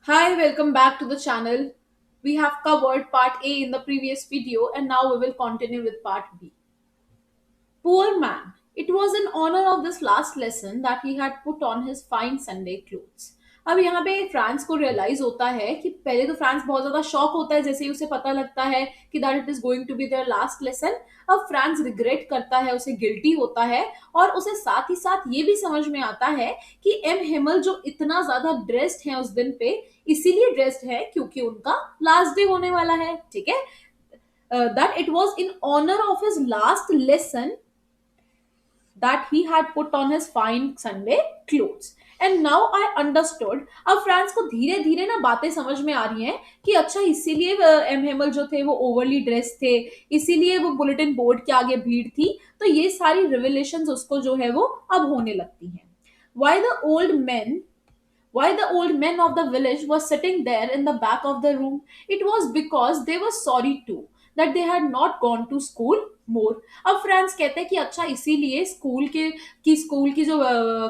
Hi, welcome back to the channel. We have covered part A in the previous video and now we will continue with part B. Poor man. It was in honor of this last lesson that he had put on his fine Sunday clothes. अब यहाँ पे France को realise होता है कि पहले तो France बहुत ज्यादा शॉक होता है जैसे ही उसे पता लगता है कि that it is going to be there last lesson. अब फ्रांस रिग्रेट करता है, उसे गिल्टी होता है और उसे साथ ही साथ ये भी समझ में आता है कि एम हेमल जो इतना ज्यादा ड्रेस्ड है उस दिन पे इसीलिए ड्रेस्ड है क्योंकि उनका लास्ट डे होने वाला है. ठीक है, that it was in honour of his last lesson that he had put on his fine Sunday clothes. And now I understood. अब फ्रांस को धीरे धीरे ना बातें समझ में आ रही हैं कि अच्छा इसीलिए एम हेमल जो थे वो ओवरली ड्रेस थे, इसीलिए वो बुलेटिन बोर्ड के आगे भीड़ थी. तो ये सारी रिविलेशंस उसको जो है वो अब होने लगती हैं. Why the old men why the old men of the village were sitting there in the back of the room? It was because they were sorry too that they had not gone to school more. अब France कहते हैं कि अच्छा इसीलिए school की जो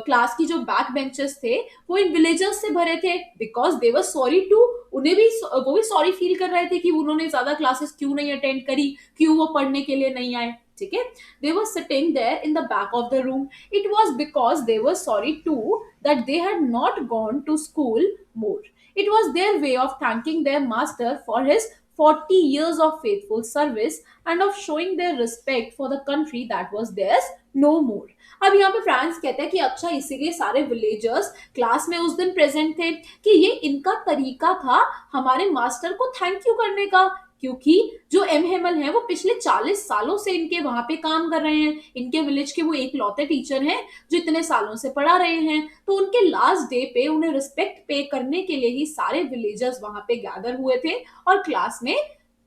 class की जो बैक बेंचेस थे वो इन विलेजर्स से भरे थे because they were sorry too. उन्हें भी वो भी सॉरी फील कर रहे थे कि उन्होंने ज्यादा क्लासेस क्यों नहीं अटेंड करी, क्यों वो पढ़ने के लिए नहीं आए. ठीक है, they were sitting there in the back of the room. It was because they were sorry too that they had not gone to school more. It was their way of thanking their master for his 40 years of faithful service and of showing their respect for the country that was theirs no more. अब यहाँ पे France कहते हैं कि अच्छा इसीलिए सारे villagers class में उस दिन प्रेजेंट थे कि ये इनका तरीका था हमारे मास्टर को थैंक यू करने का, क्योंकि जो एम हेमल है वो पिछले 40 सालों से इनके वहां पे काम कर रहे हैं. इनके विलेज के वो एक लौते टीचर हैं जो इतने सालों से पढ़ा रहे हैं. तो उनके लास्ट डे पे उन्हें रिस्पेक्ट पे करने के लिए ही सारे विलेजर्स वहां पे गैदर हुए थे और क्लास में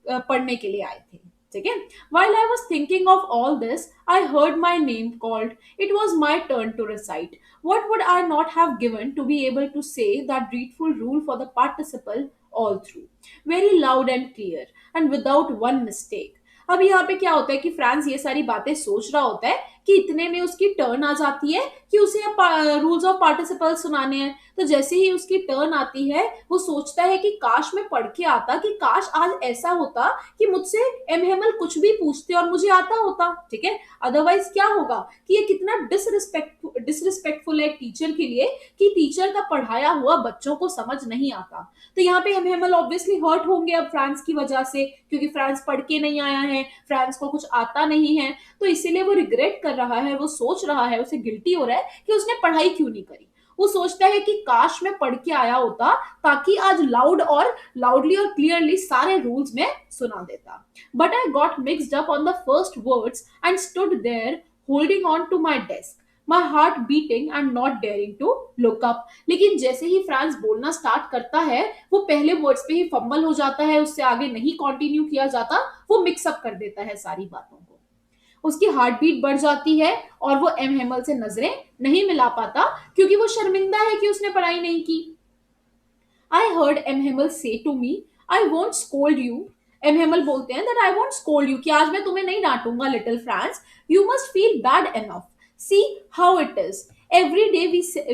पढ़ने के लिए आए थे. ठीक है, while I was thinking of all this, I heard my name called. It was my turn to recite. What would I not have given to be able to say that dreadful rule for the participle all through, very loud and clear and without one mistake. अब यहाँ पे क्या होता है कि France ये सारी बातें सोच रहा होता है कि इतने में उसकी टर्न आ जाती है कि उसे रूल्स ऑफ पार्टिसिपल सुनाने हैं. तो जैसे ही उसकी टर्न आती है वो सोचता है कि काश मैं पढ़ के आता, कि काश आज ऐसा होता कि मुझसे एम हेमल कुछ भी पूछते और मुझे आता होता. ठीक है, अदरवाइज क्या होगा कि ये कितना डिसरिस्पेक्टफुल है टीचर के लिए कि टीचर का पढ़ाया हुआ बच्चों को समझ नहीं आता. तो यहाँ पे एम हेमल ऑब्वियसली हर्ट होंगे अब फ्रांस की वजह से, क्योंकि फ्रांस पढ़ के नहीं आया है, फ्रांस को कुछ आता नहीं है. तो इसीलिए वो रिग्रेट कर रहा है, वो सोच रहा है, उसे गिल्टी हो रहा है कि उसने पढ़ाई क्यों नहीं करी. वो सोचता है कि काश मैं पढ़ के आया होता ताकि आज लाउडली और क्लियरली सारे रूल्स में सुना देता. But I got mixed up on the first words and stood there holding on to my desk, my heart beating and not daring to look up. लेकिन जैसे ही फ्रांस बोलना स्टार्ट करता है वो पहले वर्ड्स पे ही फंबल हो जाता है, उससे आगे नहीं कंटिन्यू किया जाता, वो मिक्सअप कर देता है सारी बातों को. उसकी हार्ट बीट बढ़ जाती है और वो एम हेमल से नजरें नहीं मिला पाता क्योंकि वो शर्मिंदा है कि उसने पढ़ाई नहीं की. I heard M Hamel say to me, I won't scold you. M Hamel बोलते हैं that I won't scold you, कि आज मैं तुम्हें नहीं डांटूंगा little France. You must feel bad enough. See how it is. Every day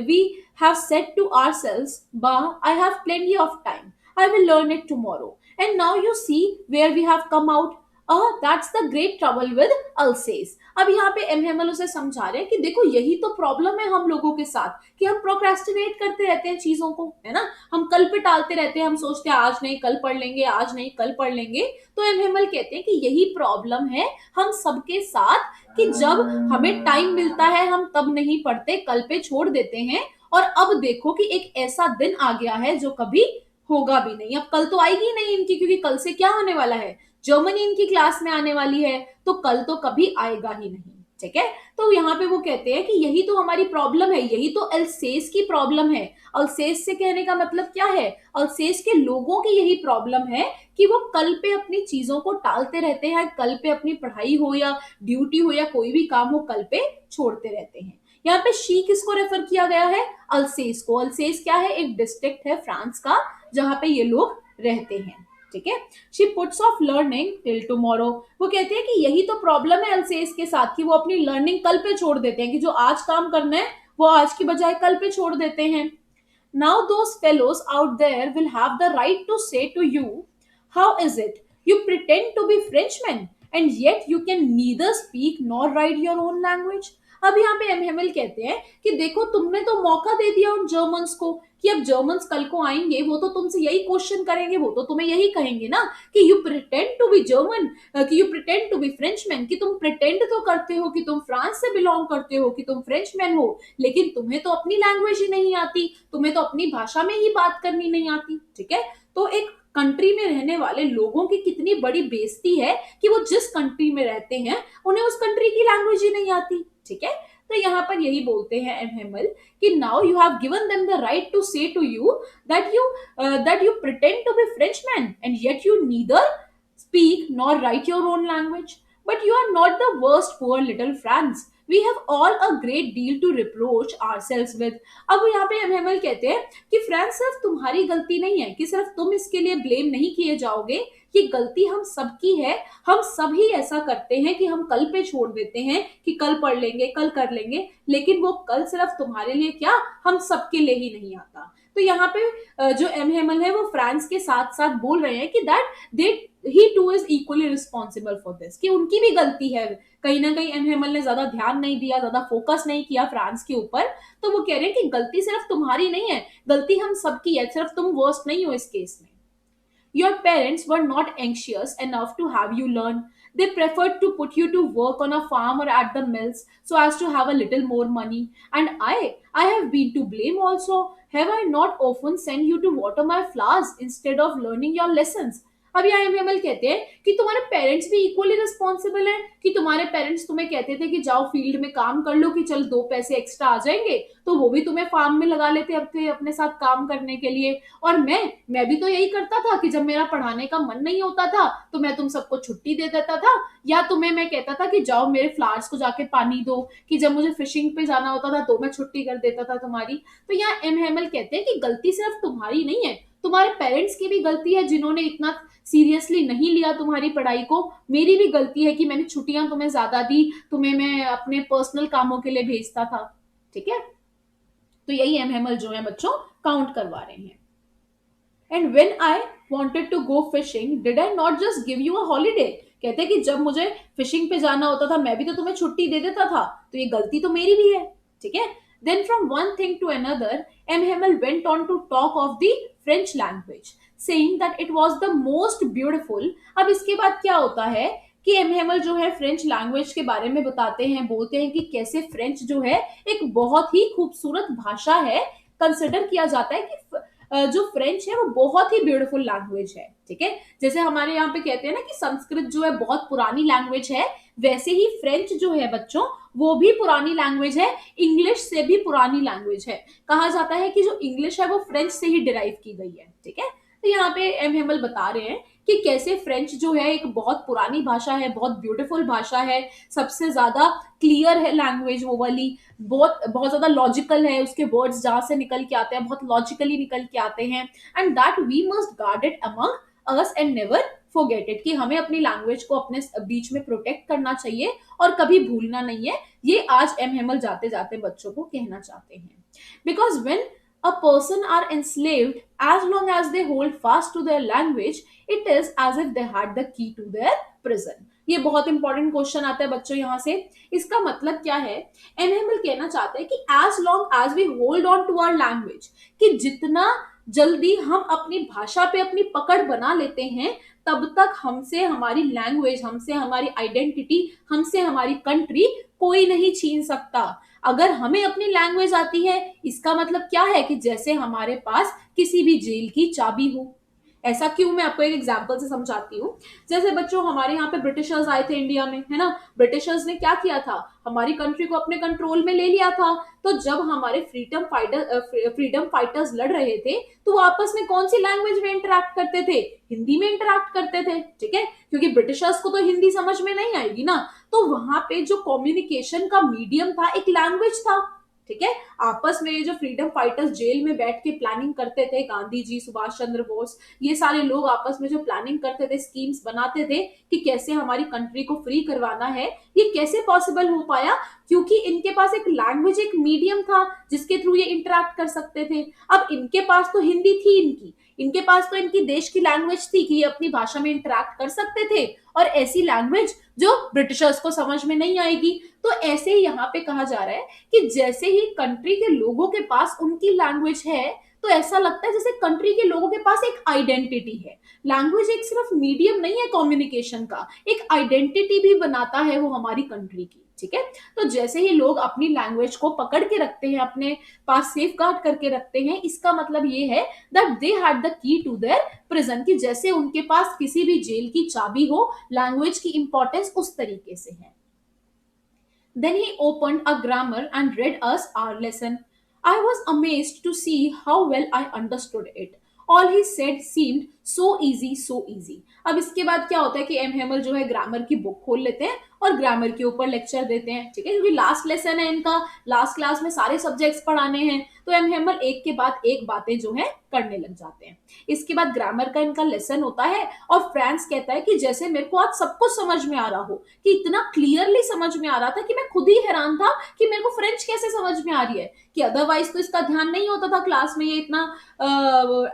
we have said to ourselves, bah, I have plenty of time, I will learn it tomorrow, and now you see where we have come out. That's the great trouble with Alsace. अब यहाँ पे M Hemal उसे समझा रहे हैं कि देखो यही तो प्रॉब्लम है हम लोगों के साथ कि हम प्रोक्रेस्टिनेट करते रहते हैं चीजों को, है ना. हम कल पे टालते रहते हैं, हम सोचते हैं आज नहीं कल पढ़ लेंगे, आज नहीं कल पढ़ लेंगे. तो एम हेमल कहते हैं कि यही प्रॉब्लम है हम सबके साथ कि जब हमें टाइम मिलता है हम तब नहीं पढ़ते, कल पे छोड़ देते हैं. और अब देखो कि एक ऐसा दिन आ गया है जो कभी होगा भी नहीं. अब कल तो आएगी नहीं इनकी, क्योंकि कल से क्या होने वाला है, जर्मनी इनकी क्लास में आने वाली है, तो कल तो कभी आएगा ही नहीं. ठीक है, तो यहाँ पे वो कहते हैं कि यही तो हमारी प्रॉब्लम है, यही तो अल्सेस की प्रॉब्लम है. अल्सेस से कहने का मतलब क्या है, अल्सेस के लोगों की यही प्रॉब्लम है कि वो कल पे अपनी चीजों को टालते रहते हैं, कल पे अपनी पढ़ाई हो या ड्यूटी हो या कोई भी काम हो कल पे छोड़ते रहते हैं. यहाँ पे शी किसको रेफर किया गया है, अल्सेस को. अल्सेस क्या है, एक डिस्ट्रिक्ट है फ्रांस का जहां पे ये लोग रहते हैं. ठीक है, she puts of learning till tomorrow. वो कहते हैं कि यही तो प्रॉब्लम है अल्सेस के साथ कि वो अपनी लर्निंग कल पे छोड़ देते हैं, कि जो आज काम करना है वो आज की बजाय कल पे छोड़ देते हैं. Now those fellows out there will have the right to say to you, how is it? You pretend to be Frenchmen and yet you can neither speak nor write your own language. अब यहाँ पे एमहेमल कहते हैं कि देखो तुमने तो मौका दे दिया उन जर्मन्स को कि अब जर्मन्स कल को आएंगे, वो तो तुमसे यही क्वेश्चन करेंगे, वो तो तुम्हें यही कहेंगे ना कि you pretend to be German, कि you pretend to be Frenchman, कि तुम प्रिटेंड तो करते हो कि तुम फ्रांस से बिलोंग करते हो, कि तुम फ्रेंचमैन हो, लेकिन तुम्हें तो अपनी लैंग्वेज ही नहीं आती, तुम्हें तो अपनी भाषा में ही बात करनी नहीं आती। ठीक है, तो एक कंट्री में रहने वाले लोगों की कितनी बड़ी बेइज्जती है कि वो जिस कंट्री में रहते हैं उन्हें उस कंट्री की लैंग्वेज ही नहीं आती। ठीक है, तो यहाँ पर यही बोलते हैं एमहेमल कि now you have given them the right to say to you that you pretend to be Frenchman and yet you neither speak nor write your own language. But you are not the worst, poor little France. We have all a great deal to reproach ourselves with. अब यहाँ पे एमहेमल कहते हैं कि France सिर्फ तुम्हारी गलती नहीं है, कि सिर्फ तुम इसके लिए ब्लेम नहीं किए जाओगे, ये गलती हम सबकी है। हम सभी ऐसा करते हैं कि हम कल पे छोड़ देते हैं कि कल पढ़ लेंगे, कल कर लेंगे, लेकिन वो कल सिर्फ तुम्हारे लिए क्या, हम सबके लिए ही नहीं आता। तो यहाँ पे जो एमहेमल है वो फ्रांस के साथ साथ बोल रहे हैं कि that they he two is equally responsible for this, कि उनकी भी गलती है। कहीं ना कहीं एमहेमल ने ज्यादा ध्यान नहीं दिया, ज्यादा फोकस नहीं किया फ्रांस के ऊपर, तो वो कह रहे हैं कि गलती सिर्फ तुम्हारी नहीं है, गलती हम सबकी है, सिर्फ तुम वर्स्ट नहीं हो इस केस में। Your parents were not anxious enough to have you learn. They preferred to put you to work on a farm or at the mills so as to have a little more money. And I have been to blame also. Have I not often sent you to water my flowers instead of learning your lessons? अब यहाँ MML कहते हैं कि तुम्हारे parents भी equally responsible है, कि तुम्हारे पेरेंट्स तुम्हें कहते थे कि जाओ फील्ड में काम कर लो, कि चल 2 पैसे एक्स्ट्रा आ जाएंगे, तो वो भी तुम्हें फार्म में लगा लेते थे अपने साथ काम करने के लिए। और मैं भी तो यही करता था कि जब मेरा पढ़ाने का मन नहीं होता था तो मैं तुम सबको छुट्टी दे देता था, या तुम्हें मैं कहता था कि जाओ मेरे फ्लावर्स को जाके पानी दो, कि जब मुझे फिशिंग पे जाना होता था तो मैं छुट्टी कर देता था तुम्हारी। तो यहाँ एमहेमल कहते हैं कि गलती सिर्फ तुम्हारी नहीं है, तुम्हारे पेरेंट्स की भी गलती है जिन्होंने इतना सीरियसली नहीं लिया तुम्हारी पढ़ाई को। मेरी भी गलती है कि मैंने छुट्टियां तुम्हें ज्यादा दी, तुम्हें मैं अपने पर्सनल कामों के लिए भेजता था। ठीक है, तो यही एमहेमल जो है बच्चों काउंट करवा रहे हैं। And when I wanted to go fishing did I not just give you a holiday, कहते कि जब मुझे फिशिंग पे जाना होता था मैं भी तो तुम्हें छुट्टी दे देता था, तो ये गलती तो मेरी भी है। ठीक है, then from one thing to another M Hamel went on to talk of the French language saying that it was the most beautiful. अब इसके बाद क्या होता है कि एम हेमल जो है फ्रेंच लैंग्वेज के बारे में बताते हैं, बोलते हैं कि कैसे फ्रेंच जो है एक बहुत ही खूबसूरत भाषा है, कंसिडर किया जाता है कि जो फ्रेंच है वो बहुत ही ब्यूटीफुल लैंग्वेज है। ठीक है, जैसे हमारे यहाँ पे कहते हैं ना कि संस्कृत जो है बहुत पुरानी लैंग्वेज है, वैसे ही फ्रेंच जो है बच्चों वो भी पुरानी लैंग्वेज है, इंग्लिश से भी पुरानी लैंग्वेज है। कहा जाता है कि जो इंग्लिश है वो फ्रेंच से ही डिराइव की गई है। ठीक है, तो यहाँ पे एम हेमल बता रहे हैं कि कैसे फ्रेंच जो है एक बहुत पुरानी भाषा है, बहुत ब्यूटीफुल भाषा है, सबसे ज्यादा क्लियर है लैंग्वेज वो वाली, बहुत बहुत ज्यादा लॉजिकल है, उसके वर्ड्स जहां से निकल के आते हैं बहुत लॉजिकली निकल के आते हैं। And that we must guard it among us and never forget it, कि हमें अपनी लैंग्वेज को अपने बीच में प्रोटेक्ट करना चाहिए और कभी भूलना नहीं है। ये आज एम हेमल जाते जाते बच्चों को कहना चाहते हैं। Because when a person are enslaved, as long as they hold fast to their language, it is as if they had the key to their prison. ये बहुत इंपॉर्टेंट क्वेश्चन आता है बच्चों यहाँ से। इसका मतलब क्या है, एनहेमल कहना चाहते हैं कि as long as we hold on to our language, कि जितना जल्दी हम अपनी भाषा पे अपनी पकड़ बना लेते हैं तब तक हमसे हमारी लैंग्वेज, हमसे हमारी आइडेंटिटी, हमसे हमारी कंट्री कोई नहीं छीन सकता। अगर हमें अपनी लैंग्वेज आती है इसका मतलब क्या है कि जैसे हमारे पास किसी भी जेल की चाबी हो। ऐसा क्यों, मैं आपको एक एग्जांपल से समझाती हूँ। जैसे बच्चों हमारे यहाँ पे ब्रिटिशर्स आए थे इंडिया में, है ना, ब्रिटिशर्स ने क्या किया था, हमारी कंट्री को अपने कंट्रोल में ले लिया था। तो जब हमारे फ्रीडम फाइटर्स लड़ रहे थे तो वो आपस में कौन सी लैंग्वेज में इंटरेक्ट करते थे, हिंदी में इंटरेक्ट करते थे। ठीक है, क्योंकि ब्रिटिशर्स को तो हिंदी समझ में नहीं आएगी ना, तो वहां पे जो कम्युनिकेशन का मीडियम था एक लैंग्वेज था। ठीक है, आपस में जो फ्रीडम फाइटर्स जेल में बैठ के प्लानिंग करते थे, गांधी जी, सुभाष चंद्र बोस, ये सारे लोग आपस में जो प्लानिंग करते थे, स्कीम्स बनाते थे कि कैसे हमारी कंट्री को फ्री करवाना है, ये कैसे पॉसिबल हो पाया, क्योंकि इनके पास एक लैंग्वेज, एक मीडियम था जिसके थ्रू ये इंटरेक्ट कर सकते थे। अब इनके पास तो हिंदी थी, इनके पास तो इनकी देश की लैंग्वेज थी कि ये अपनी भाषा में इंटरेक्ट कर सकते थे, और ऐसी लैंग्वेज जो ब्रिटिशर्स को समझ में नहीं आएगी। तो ऐसे ही यहाँ पे कहा जा रहा है कि जैसे ही कंट्री के लोगों के पास उनकी लैंग्वेज है, तो ऐसा लगता है जैसे कंट्री के लोगों के पास एक आइडेंटिटी है। लैंग्वेज एक सिर्फ मीडियम नहीं है कम्युनिकेशन का, एक आइडेंटिटी भी बनाता है वो हमारी कंट्री की। ठीक है, तो जैसे ही लोग अपनी लैंग्वेज को पकड़ के रखते हैं, अपने पास सेफ गार्ड करके रखते हैं, इसका मतलब ये है that they had the key to their prison, कि जैसे उनके पास किसी भी जेल की चाबी हो, लैंग्वेज की इंपॉर्टेंस उस तरीके से है। Then he opened a grammar and read us our lesson. I was amazed to see how well I understood it. All he said seemed so easy, so easy. अब इसके बाद क्या होता है कि एम हेमल जो है ग्रामर की बुक खोल लेते हैं और ग्रामर के ऊपर लेक्चर देते हैं। ठीक है, क्योंकि लास्ट लेसन है इनका, लास्ट क्लास में सारे सब्जेक्ट्स पढ़ाने हैं, तो एम हेमल एक के बाद एक बातें जो है करने लग जाते हैं। इसके बाद ग्रामर का इनका लेसन होता है और फ्रांस कहता है कि जैसे मेरे को आज सब कुछ समझ में आ रहा हो, कि इतना क्लियरली समझ में आ रहा था कि मैं खुद ही हैरान था कि मेरे को फ्रेंच कैसे समझ में आ रही है, कि अदरवाइज तो इसका ध्यान नहीं होता था क्लास में, ये इतना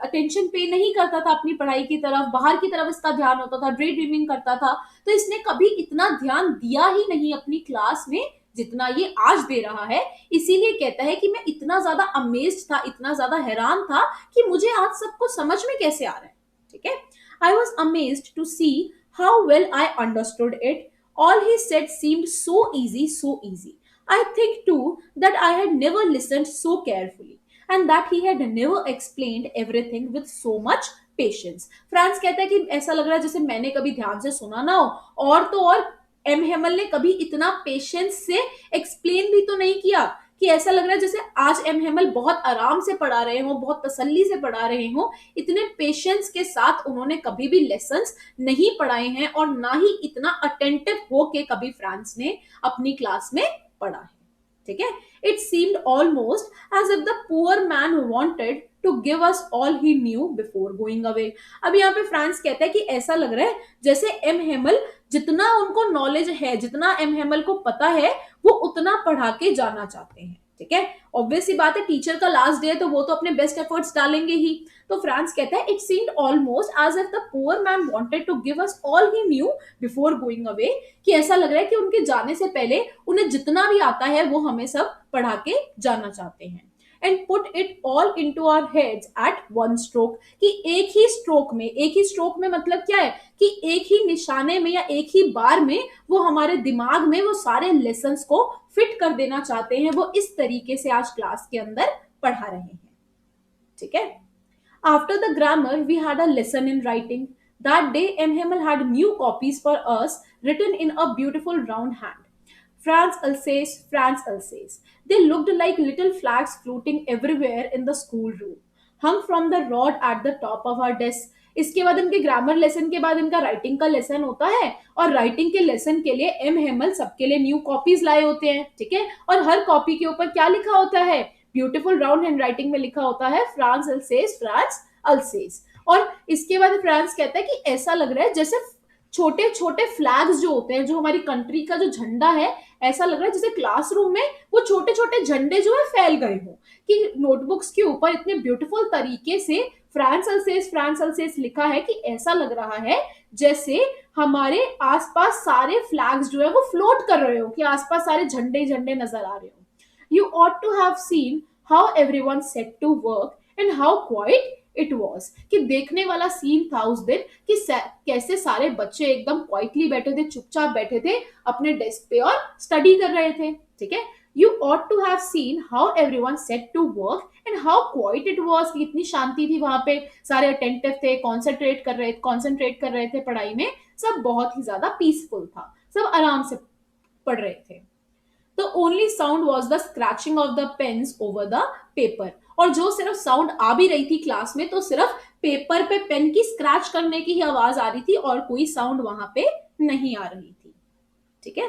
अटेंशन पे नहीं करता था अपनी पढ़ाई की तरफ, बाहर की तरफ इसका ध्यान होता था, ड्रे ड्रीमिंग करता था। तो इसने कभी इतना ध्यान दिया ही नहीं अपनी क्लास में जितना ये आज दे रहा है। इसीलिए कहता है कि मैं इतना ज्यादा अमेज्ड था, इतना ज्यादा हैरान था कि मुझे आज सब कुछ समझ में कैसे आ रहा है। ठीक है, I was amazed to see how well I understood it. All he said seemed so easy, so easy. I think too that I had never listened so carefully and that he had never explained everything with so much patience. France कहता है कि ऐसा लग रहा है जैसे मैंने कभी ध्यान से सुना ना हो, और तो और एम हेमल ने कभी इतना पेशेंस से एक्सप्लेन भी तो नहीं किया, कि ऐसा लग रहा है जैसे आज एम हेमल बहुत आराम से पढ़ा रहे हो, बहुत तसल्ली से पढ़ा रहे हो। इतने पेशेंस के साथ उन्होंने कभी भी लेसन्स नहीं पढ़ाए हैं, और ना ही इतना अटेंटिव होके कभी फ्रांस ने अपनी क्लास में पढ़ा है। ठीक है, it seemed almost as if the poor man wanted to give us all he knew before going away. अब यहाँ पे फ्रांस कहता है कि ऐसा लग रहा है जैसे एम हेमल, जितना उनको नॉलेज है, जितना एम हेमल को पता है, वो उतना पढ़ा के जाना चाहते हैं। ठीक है, ऑब्वियस सी बात है, टीचर का लास्ट डे है तो वो तो अपने बेस्ट एफर्ट्स डालेंगे ही। तो फ्रांस कहता है it seemed almost as if the poor man wanted to give us all he knew before going away, कि ऐसा लग रहा है कि उनके जाने से पहले उन्हें जितना भी आता है वो हमें सब पढ़ा के जाना चाहते हैं। And put it all into our heads at one stroke, कि एक ही स्ट्रोक में, एक ही स्ट्रोक में मतलब क्या है कि एक ही निशाने में या एक ही बार में वो हमारे दिमाग में वो सारे लेसन्स को फिट कर देना चाहते हैं। वो इस तरीके से आज क्लास के अंदर पढ़ा रहे हैं। ठीक है, after the grammar we had a lesson in writing. That day M Hamel had new copies for us written in a beautiful round hand, France Alsace, France Alsace. They looked like little flags floating everywhere in the schoolroom, hung from the rod at the top of our desk. इसके बाद इनके grammar lesson के बाद इनका writing का lesson होता है, और राइटिंग के लेसन के लिए एम हेमल सबके लिए न्यू कॉपीज लाए होते हैं। ठीक है, और हर कॉपी के ऊपर क्या लिखा होता है, ब्यूटीफुल राउंड हैंड राइटिंग में लिखा होता है फ्रांस अल्सेस, फ्रांस अल्सेस। और इसके बाद फ्रांस कहता है कि ऐसा लग रहा है जैसे छोटे छोटे फ्लैग्स जो होते हैं, जो हमारी कंट्री का जो झंडा है, ऐसा लग रहा है जैसे क्लासरूम में वो छोटे छोटे झंडे जो है फैल गए हो, कि नोटबुक्स के ऊपर इतने ब्यूटीफुल तरीके से फ्रांस अल्सेस लिखा है, कि ऐसा लग रहा है जैसे हमारे आसपास सारे फ्लैग्स जो है वो फ्लोट कर रहे हो, कि आसपास सारे झंडे झंडे नजर आ रहे हो। You ought to have seen how everyone set to work and how quiet it was, कि देखने वाला सीन था उस दिन, कि कैसे सारे बच्चे एकदम क्वाइटली बैठे थे, चुपचाप बैठे थे अपने डेस्क पे और स्टडी कर रहे थे। ठीक है, you ought to have seen how everyone set to work and how quiet it was, कि इतनी शांति थी वहां पे, सारे अटेंटिव थे, कॉन्सेंट्रेट कर रहे थे पढ़ाई में, सब बहुत ही ज्यादा पीसफुल था, सब आराम से पढ़ रहे थे। The only sound was the scratching of the pens over the paper. और जो सिर्फ साउंड आ भी रही थी क्लास में, तो सिर्फ पेपर पे पेन की स्क्रैच करने की ही आवाज आ रही थी, और कोई साउंड वहां पे नहीं आ रही थी। ठीक है,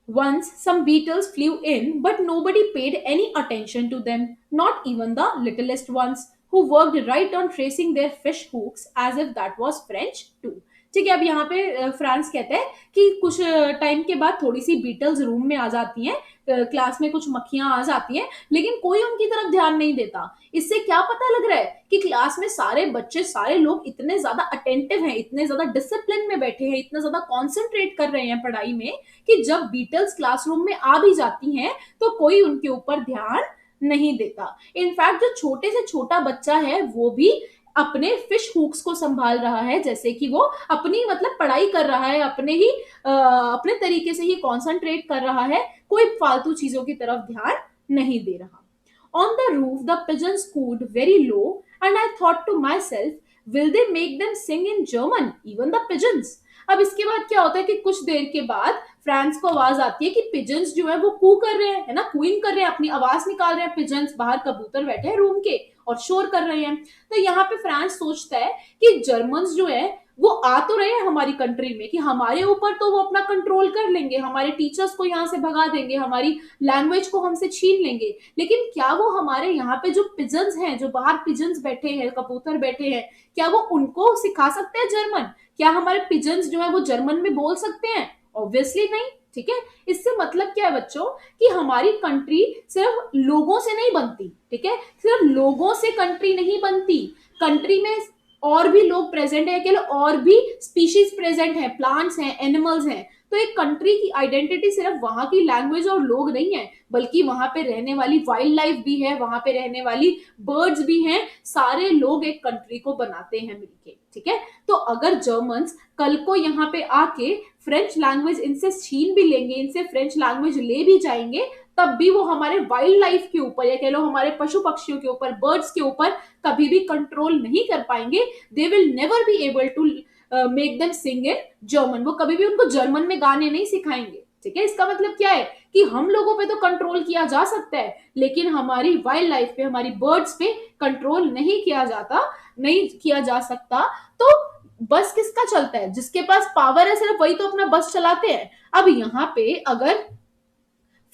Once some beetles flew in, but nobody paid any attention to them, not even the littlest ones, who worked right on tracing their fish hooks as if that was French too. ठीक है, अब यहाँ पे France कहता है कि कुछ time के बाद थोड़ी सी बीटल्स रूम में आ जाती हैं, क्लास में कुछ मक्खियां आ जाती हैं, लेकिन कोई उनकी तरफ ध्यान नहीं देता। इससे क्या पता लग रहा है कि क्लास में सारे बच्चे, सारे लोग इतने ज्यादा अटेंटिव हैं, इतने ज्यादा डिसिप्लिन में बैठे हैं, इतना ज्यादा कॉन्सेंट्रेट कर रहे हैं पढ़ाई में, कि जब बीटल्स क्लासरूम में आ भी जाती हैं तो कोई उनके ऊपर ध्यान नहीं देता। इनफैक्ट जो छोटे से छोटा बच्चा है वो भी अपने फिश हुक्स को संभाल रहा है, जैसे कि वो अपनी मतलब पढ़ाई कर रहा है, अपने ही अपने तरीके से ही कॉन्सेंट्रेट कर रहा है, कोई फालतू चीजों की तरफ ध्यान नहीं दे रहा। On the roof, the pigeons cooed very low, and I thought to myself, will they make them sing in German, even the pigeons? अब इसके बाद क्या होता है कि कुछ देर के बाद फ्रांस को आवाज आती है कि पिजन्स जो है वो कू कर रहे हैं, है ना, कूइंग कर रहे हैं, अपनी आवाज निकाल रहे हैं पिजन्स, बाहर कबूतर बैठे हैं रूम के और शोर कर रहे हैं। तो यहाँ पे फ्रांस सोचता है कि जर्मन्स जो है वो आ तो रहे हैं हमारी कंट्री में, कि हमारे ऊपर तो वो अपना कंट्रोल कर लेंगे, हमारे टीचर्स को यहाँ से भगा देंगे, हमारी लैंग्वेज को हमसे छीन लेंगे, लेकिन क्या वो हमारे यहाँ पे जो पिजन्स हैं, जो बाहर पिजन्स बैठे हैं, कबूतर बैठे हैं, क्या वो उनको सिखा सकते हैं जर्मन? क्या हमारे पिजन्स जो है वो जर्मन में बोल सकते हैं? ऑब्वियसली नहीं। ठीक है, इससे मतलब क्या है बच्चों कि हमारी कंट्री सिर्फ लोगों से नहीं बनती। ठीक है, सिर्फ लोगों से कंट्री नहीं बनती, कंट्री में और भी लोग प्रेजेंट है, अकेले और भी स्पीशीज प्रेजेंट है, प्लांट्स हैं, एनिमल्स हैं। तो एक कंट्री की आइडेंटिटी सिर्फ वहां की लैंग्वेज और लोग नहीं है, बल्कि वहां पे रहने वाली वाइल्ड लाइफ भी है, वहां पे रहने वाली बर्ड्स भी हैं, सारे लोग एक कंट्री को बनाते हैं मिलके। ठीक है, तो अगर जर्मन्स कल को यहाँ पे आके फ्रेंच लैंग्वेज इनसे छीन भी लेंगे, इनसे फ्रेंच लैंग्वेज ले भी जाएंगे, तब भी वो हमारे वाइल्ड लाइफ के ऊपर, या कह लो हमारे पशु पक्षियों के ऊपर, बर्ड्स के ऊपर कभी भी कंट्रोल नहीं कर पाएंगे। They will never be able to make them sing in German. वो कभी भी उनको जर्मन में गाने नहीं सिखाएंगे। ठीक है, इसका मतलब क्या है कि हम लोगों पे तो कंट्रोल किया जा सकता है, लेकिन हमारी वाइल्ड लाइफ पे, हमारी बर्ड्स पे कंट्रोल नहीं किया जाता, नहीं किया जा सकता। तो बस किसका चलता है? जिसके पास पावर है सिर्फ वही तो अपना बस चलाते हैं। अब यहाँ पे अगर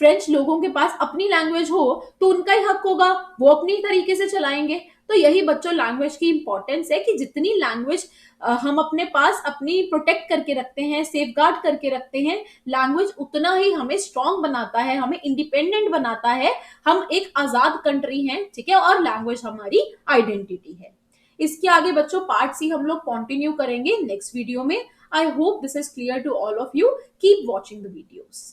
फ्रेंच लोगों के पास अपनी लैंग्वेज हो तो उनका ही हक होगा, वो अपनी तरीके से चलाएंगे। तो यही बच्चों लैंग्वेज की इंपॉर्टेंस है, कि जितनी लैंग्वेज हम अपने पास अपनी प्रोटेक्ट करके रखते हैं, सेफ गार्ड करके रखते हैं, लैंग्वेज उतना ही हमें स्ट्रांग बनाता है, हमें इंडिपेंडेंट बनाता है। हम एक आजाद कंट्री हैं, ठीक है, और लैंग्वेज हमारी आइडेंटिटी है। इसके आगे बच्चों पार्ट सी हम लोग कंटिन्यू करेंगे नेक्स्ट वीडियो में। I hope this is clear to all of you. Keep watching the videos.